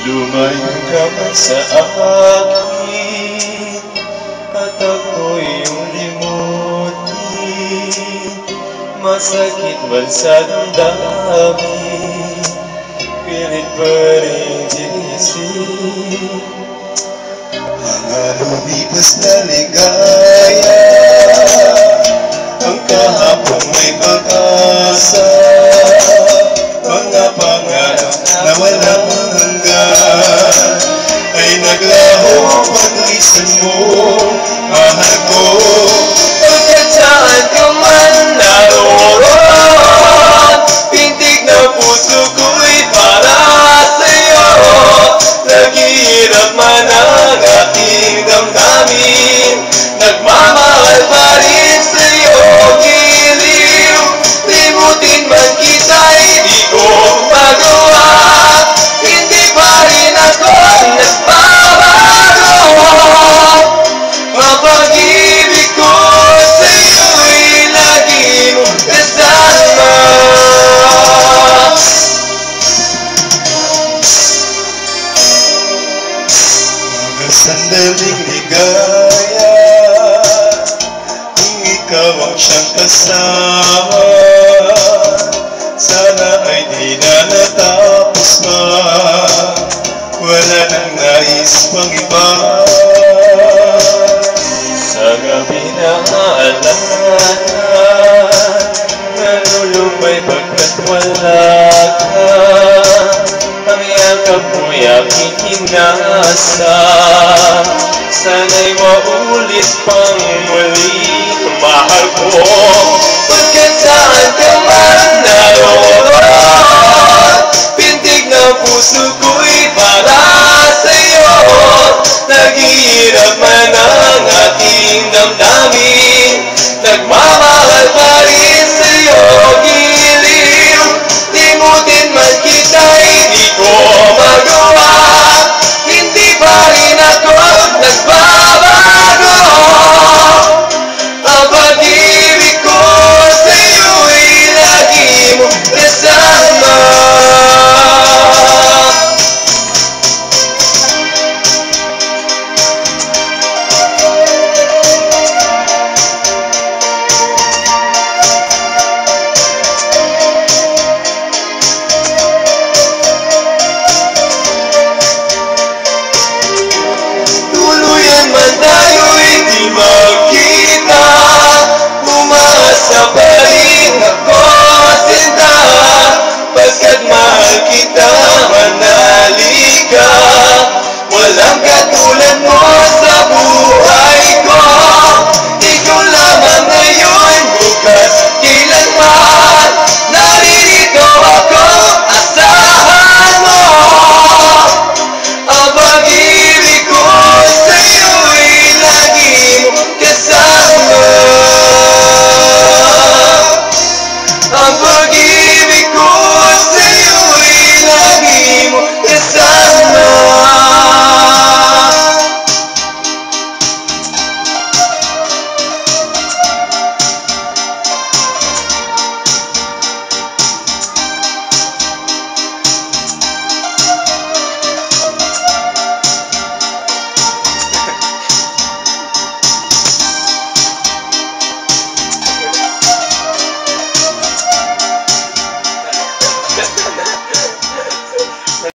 Lumayo ka man sa akin at ako'y iyong limutin. Masakit man sa damdamin, pilit pa rin ginising. Mga lumipas na ligaya, ang kahapon may pag-asa. Mga pangarap na walang hanggan ay naglaho paglisan mo, mahal ko. Pagkat saan ka man naroon, pintig na puso ko'y para sa'yo. Naghihirap man ang aking damdamin, nagmamahal pa rin sa'yo, giliw. Limutin man kita'y di ko magawa, hindi pa rin ako nagbabago. Ang pag-ibig ko sa'yo'y lagi mong kasama. Mga sandaling ligaya, kung ikaw ang siyang kasama, sana ay di na natapos na, wala nang nais pang iba. Sa gabi na alalahanan, nalulupay pagkat wala ka. Ang yakap mo'y aking hinasa, sana'y maulit pang muli, mahal ko. Pagkat saan ka man naroon, pintig na puso ko'y para sa'yo. Naghihirap man ang aking damdamin, nagmamahal pa rin sa'yo, giliw. Limutin man kita'y di ko magawa, hindi pa rin ako nagbabago. Ang pag-ibig ko sa'yo'y lagi mong kasama. Tuluyan man tayo'y di magkita, umasa pa rin ako, sinta. Pagkat mahal kita, manali ka, walang katulad mo.